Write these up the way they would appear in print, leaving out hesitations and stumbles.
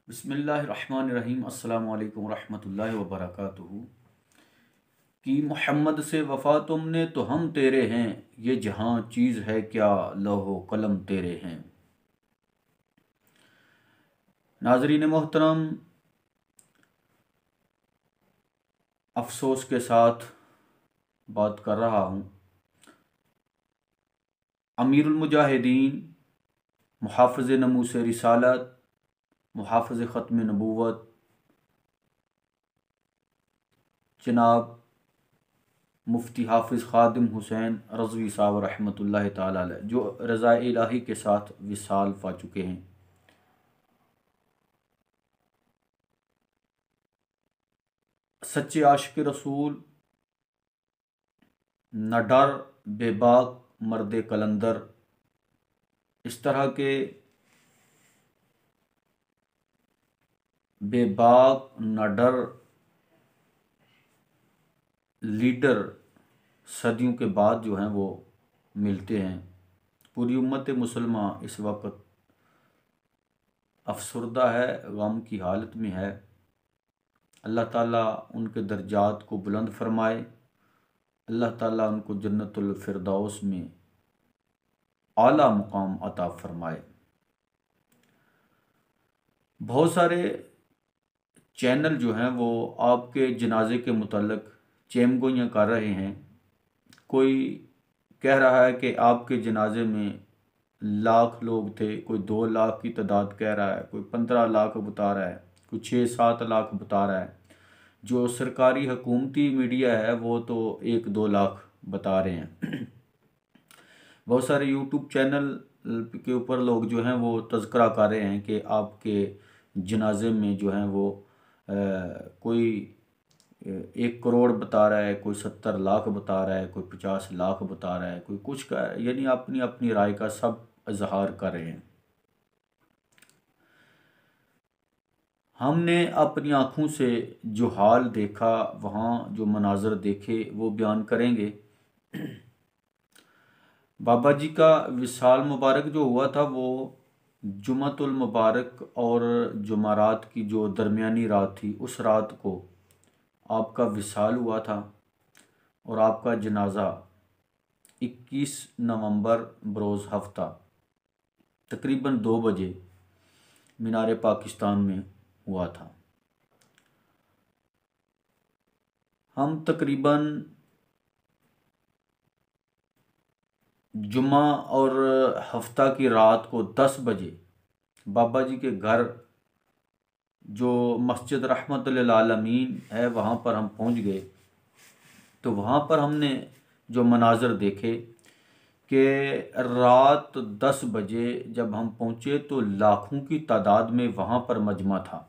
बिस्मिल्लाहिर्रहमानिर्रहीम अस्सलामु अलैकुम रहमतुल्लाहि व बरकातुहू। कि मोहम्मद से वफ़ा तुमने तो हम तेरे हैं, ये जहाँ चीज़ है क्या लौहो कलम तेरे हैं। नाज़रीन मोहतरम, अफसोस के साथ बात कर रहा हूँ, अमीरुल मुजाहिदीन, मुहाफ़िज़ नमूस रिसालत, मुहाफ़िज़ ख़त्म नबूवत जनाब मुफ्ती हाफिज़ ख़ादिम हुसैन रज़वी साहब रहमतुल्लाहि ताला अलैह, जो रज़ा इलाही के साथ विसाल पा चुके हैं। सच्चे आशिक़ रसूल, न डर बेबाक मर्द कलंदर, इस तरह के बेबाक न डर लीडर सदियों के बाद जो हैं वो मिलते हैं। पूरी उम्मत मुसलमान इस वक्त अफसरदा है, गम की हालत में है। अल्लाह ताला उनके दर्जात को बुलंद फरमाए, अल्लाह ताला उनको जन्नतुल फिरदौस में आला मुकाम अता फरमाए। बहुत सारे चैनल जो हैं वो आपके जनाजे के मुतल्लिक़ चेमगोइयाँ कर रहे हैं। कोई कह रहा है कि आपके जनाजे में लाख लोग थे, कोई 2 लाख की तादाद कह रहा है, कोई 15 लाख बता रहा है, कोई 6-7 लाख बता रहा है। जो सरकारी हुकूमती मीडिया है वो तो 1-2 लाख बता रहे हैं। बहुत सारे यूट्यूब चैनल के ऊपर लोग जो हैं वो तज़किरा कर रहे हैं कि आपके जनाजे में जो हैं वो कोई 1 करोड़ बता रहा है, कोई 70 लाख बता रहा है, कोई 50 लाख बता रहा है, कोई कुछ का, यानी अपनी अपनी राय का सब इजहार कर रहे हैं। हमने अपनी आँखों से जो हाल देखा, वहाँ जो मनाज़र देखे, वो बयान करेंगे। बाबा जी का विसाल मुबारक जो हुआ था वो जुमातुल मुबारक और जुमारात की जो दरमियानी रात थी, उस रात को आपका विसाल हुआ था और आपका जनाज़ा 21 नवंबर बरोज़ हफ्ता तकरीबन 2 बजे मीनार पाकिस्तान में हुआ था। हम तकरीबन जुमा और हफ्ता की रात को 10 बजे बाबा जी के घर जो मस्जिद रहमतुल आलमीन है वहाँ पर हम पहुँच गए। तो वहाँ पर हमने जो मनाज़र देखे कि रात 10 बजे जब हम पहुँचे तो लाखों की तादाद में वहाँ पर मजमा था।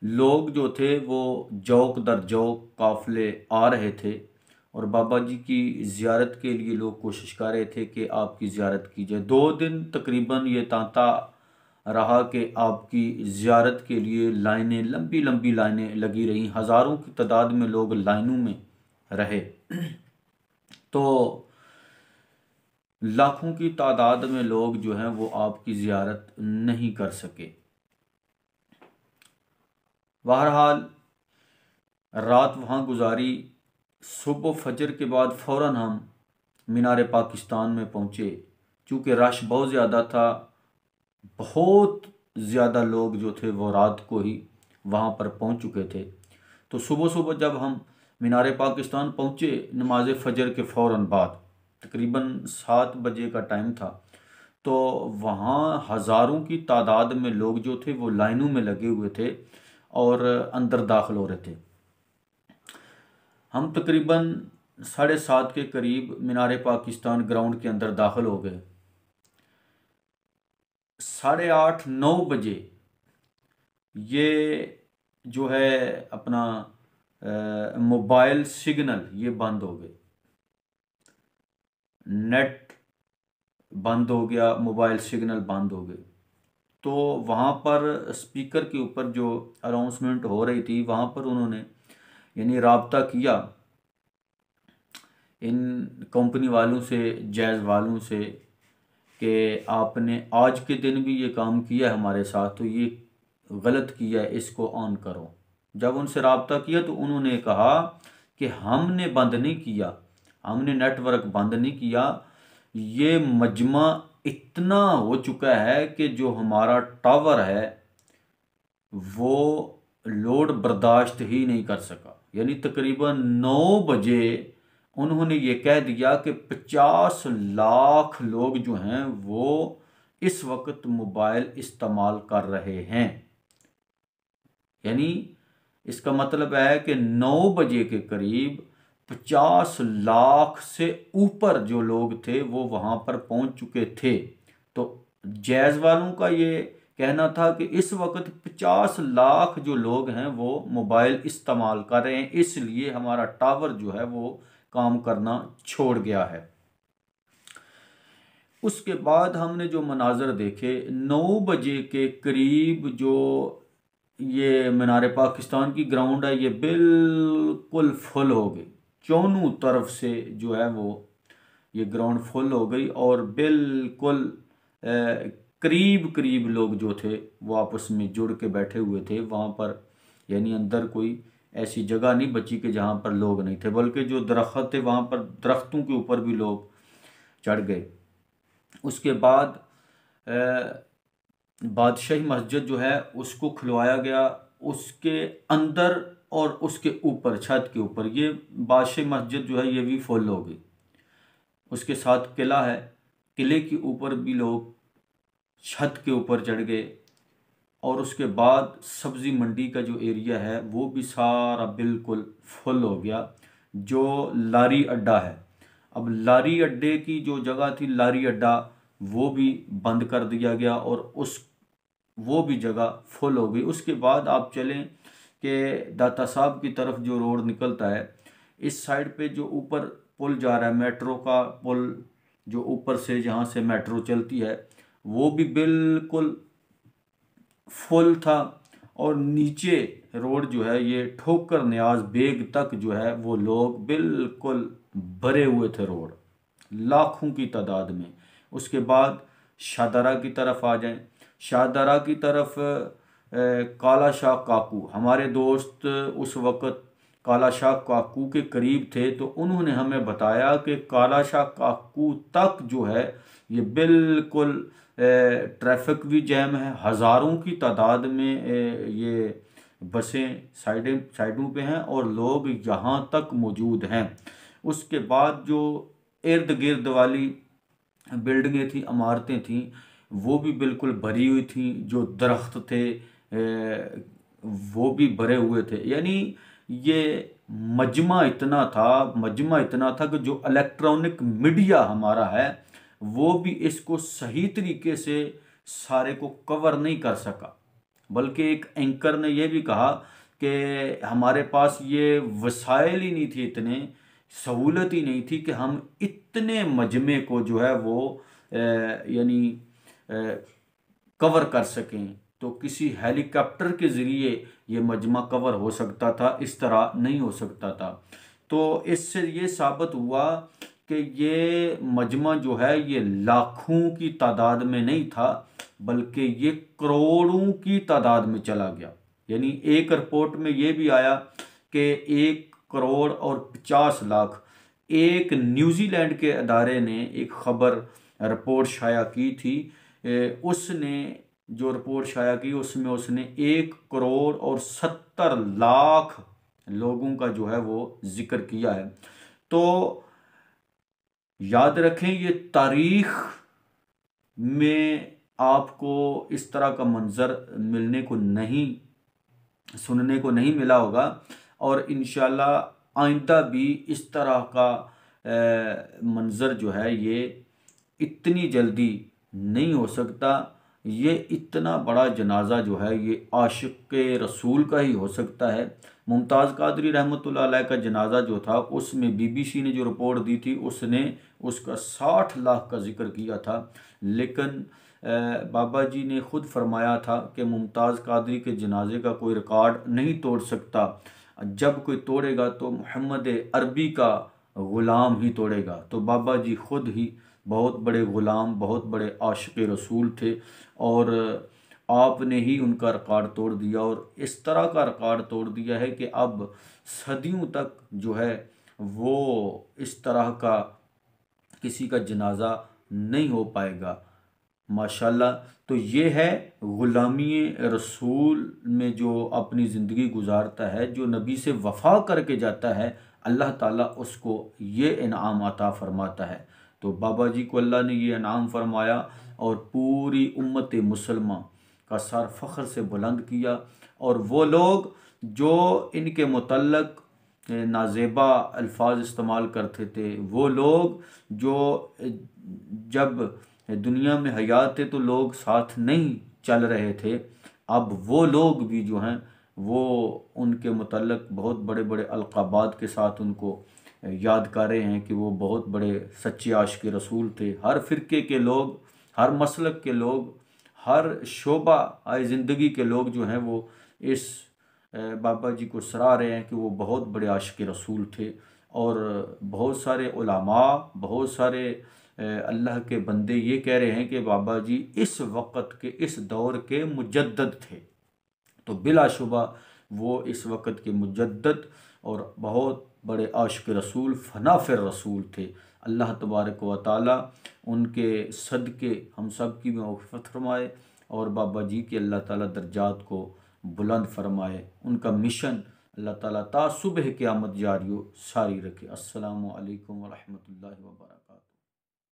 लोग जो थे वो जौक दर जौक काफ़िले आ रहे थे और बाबा जी की ज़ियारत के लिए लोग कोशिश कर रहे थे कि आपकी ज़ियारत की जाए। 2 दिन तकरीबन ये तांता रहा कि आपकी ज़ियारत के लिए लाइनें, लंबी लंबी लाइनें लगी रहीं। हज़ारों की तादाद में लोग लाइनों में रहे। तो लाखों की तादाद में लोग जो हैं वो आपकी ज़ियारत नहीं कर सके। बहरहाल रात वहाँ गुजारी। सुबह फजर के बाद फ़ौरन हम मीनार पाकिस्तान में पहुँचे। चूँकि रश बहुत ज़्यादा था, बहुत ज़्यादा लोग जो थे वो रात को ही वहाँ पर पहुँच चुके थे। तो सुबह सुबह जब हम मीनार पाकिस्तान पहुँचे, नमाज फ़जर के फ़ौरन बाद तकरीबन 7 बजे का टाइम था, तो वहाँ हज़ारों की तादाद में लोग जो थे वो लाइनों में लगे हुए थे और अंदर दाखिल हो रहे थे। हम तकरीबन 7:30 के करीब मीनार पाकिस्तान ग्राउंड के अंदर दाखिल हो गए। 8:30-9 बजे ये जो है अपना मोबाइल सिग्नल ये बंद हो गए, नेट बंद हो गया, मोबाइल सिग्नल बंद हो गए। तो वहाँ पर स्पीकर के ऊपर जो अनाउंसमेंट हो रही थी, वहाँ पर उन्होंने यानी राब्ता किया इन कंपनी वालों से, जैज़ वालों से कि आपने आज के दिन भी ये काम किया है हमारे साथ, तो ये गलत किया है, इसको ऑन करो। जब उनसे रब्ता किया तो उन्होंने कहा कि हमने बंद नहीं किया, हमने नेटवर्क बंद नहीं किया, ये मजमा इतना हो चुका है कि जो हमारा टावर है वो लोड बर्दाश्त ही नहीं कर सका। यानी तकरीबन 9 बजे उन्होंने ये कह दिया कि 50 लाख लोग जो हैं वो इस वक्त मोबाइल इस्तेमाल कर रहे हैं। यानी इसका मतलब है कि 9 बजे के करीब 50 लाख से ऊपर जो लोग थे वो वहां पर पहुंच चुके थे। तो जैज वालों का ये कहना था कि इस वक्त 50 लाख जो लोग हैं वो मोबाइल इस्तेमाल कर रहे हैं, इसलिए हमारा टावर जो है वो काम करना छोड़ गया है। उसके बाद हमने जो मनाजर देखे, 9 बजे के करीब जो ये मीनार पाकिस्तान की ग्राउंड है ये बिल्कुल फुल हो गई, चौनों तरफ से जो है वो ये ग्राउंड फुल हो गई और बिल्कुल करीब करीब लोग जो थे वो आपस में जुड़ के बैठे हुए थे वहाँ पर। यानी अंदर कोई ऐसी जगह नहीं बची कि जहाँ पर लोग नहीं थे, बल्कि जो दरख्त थे वहाँ पर दरख्तों के ऊपर भी लोग चढ़ गए। उसके बाद बादशाही मस्जिद जो है उसको खुलवाया गया, उसके अंदर और उसके ऊपर छत के ऊपर ये बादशाही मस्जिद जो है ये भी फुल हो गई। उसके साथ किला है, किले के ऊपर भी लोग छत के ऊपर चढ़ गए। और उसके बाद सब्ज़ी मंडी का जो एरिया है वो भी सारा बिल्कुल फुल हो गया। जो लारी अड्डा है, अब लारी अड्डे की जो जगह थी लारी अड्डा वो भी बंद कर दिया गया और उस वो भी जगह फुल हो गई। उसके बाद आप चलें कि दाता साहब की तरफ जो रोड निकलता है, इस साइड पे जो ऊपर पुल जा रहा है, मेट्रो का पुल जो ऊपर से जहाँ से मेट्रो चलती है वो भी बिल्कुल फुल था। और नीचे रोड जो है ये ठोकर न्याज बेग तक जो है वो लोग बिल्कुल भरे हुए थे रोड, लाखों की तादाद में। उसके बाद शाहदरा की तरफ आ जाएं, शाहदरा की तरफ काला शाह काकू, हमारे दोस्त उस वक़्त काला शाह काकू के करीब थे, तो उन्होंने हमें बताया कि काला शाह काकू तक जो है ये बिल्कुल ट्रैफिक भी जैम है, हज़ारों की तादाद में ये बसें साइडों पे हैं और लोग यहाँ तक मौजूद हैं। उसके बाद जो इर्द गिर्द वाली बिल्डिंगें थी, इमारतें थीं, वो भी बिल्कुल भरी हुई थी। जो दरख्त थे वो भी भरे हुए थे। यानी ये मजमा इतना था कि जो इलेक्ट्रॉनिक मीडिया हमारा है वो भी इसको सही तरीके से सारे को कवर नहीं कर सका। बल्कि एक एंकर ने यह भी कहा कि हमारे पास ये वसाइल ही नहीं थे, इतने सहूलत ही नहीं थी कि हम इतने मजमे को जो है वो यानी कवर कर सकें। तो किसी हेलीकॉप्टर के ज़रिए ये मजमा कवर हो सकता था, इस तरह नहीं हो सकता था। तो इससे ये साबित हुआ कि ये मजमा जो है ये लाखों की तादाद में नहीं था, बल्कि ये करोड़ों की तादाद में चला गया। यानी एक रिपोर्ट में ये भी आया कि 1 करोड़ और 50 लाख, एक न्यूजीलैंड के अदारे ने एक ख़बर रिपोर्ट शाया की थी, उसने जो रिपोर्ट शाया की उसमें उसने 1 करोड़ और 70 लाख लोगों का जो है वो जिक्र किया है। तो याद रखें ये तारीख में आपको इस तरह का मंजर मिलने को नहीं, सुनने को नहीं मिला होगा और इंशाल्लाह आइंदा भी इस तरह का मंजर जो है ये इतनी जल्दी नहीं हो सकता। ये इतना बड़ा जनाजा जो है ये आशिक रसूल का ही हो सकता है। मुमताज़ कादरी रहमतुल्लाह अलैह का जनाजा जो था उसमें बीबीसी ने जो रिपोर्ट दी थी उसने उसका 60 लाख का जिक्र किया था, लेकिन बाबा जी ने खुद फरमाया था कि मुमताज़ कादरी के जनाजे का कोई रिकॉर्ड नहीं तोड़ सकता, जब कोई तोड़ेगा तो मोहम्मद अरबी का ग़ुलाम ही तोड़ेगा। तो बाबा जी खुद ही बहुत बड़े ग़ुलाम, बहुत बड़े आशिक़ रसूल थे, और आपने ही उनका रिकॉर्ड तोड़ दिया, और इस तरह का रिकॉर्ड तोड़ दिया है कि अब सदियों तक जो है वो इस तरह का किसी का जनाजा नहीं हो पाएगा। माशाल्लाह। तो ये है ग़ुलामी रसूल में जो अपनी ज़िंदगी गुजारता है, जो नबी से वफ़ा करके जाता है, अल्लाह ताला उसको ये इनाम अता फ़रमाता है। तो बाबा जी को अल्लाह ने ये इनाम फ़रमाया और पूरी उम्मत मुसलमान का सर फ़ख्र से बुलंद किया। और वो लोग जो इनके मुतल्लक नाज़ेबा अल्फाज इस्तेमाल करते थे, वो लोग जो जब दुनिया में हयात थे तो लोग साथ नहीं चल रहे थे, अब वो लोग भी जो हैं वो उनके मुतल्लक बहुत बड़े बड़े अलक़ाबात के साथ उनको याद कर रहे हैं कि वो बहुत बड़े सच्चे आशिक़ रसूल थे। हर फ़िरके के लोग, हर मसलक के लोग, हर शोबा आए ज़िंदगी के लोग जो हैं वो इस बाबा जी को सराह रहे हैं कि वो बहुत बड़े आशिक़ रसूल थे। और बहुत सारे उलमा, बहुत सारे अल्लाह के बंदे ये कह रहे हैं कि बाबा जी इस वक़्त के, इस दौर के मुजद्दद थे। तो बिलाशुबा वो इस वक़्त के मुजद्दद और बहुत बड़े आशिक़ रसूल, फ़नाफ़िर रसूल थे। अल्लाह तबारक व तआला उनके सदक़े हम सब की मग़फ़िरत फ़रमाए और बाबा जी के अल्लाह ताला दर्जात को बुलंद फ़रमाए। उनका मिशन अल्लाह ताला ता सुबह क़यामत जारी व सारी रखे। अस्सलामु अलैकुम व रहमतुल्लाहि व बरकातहू।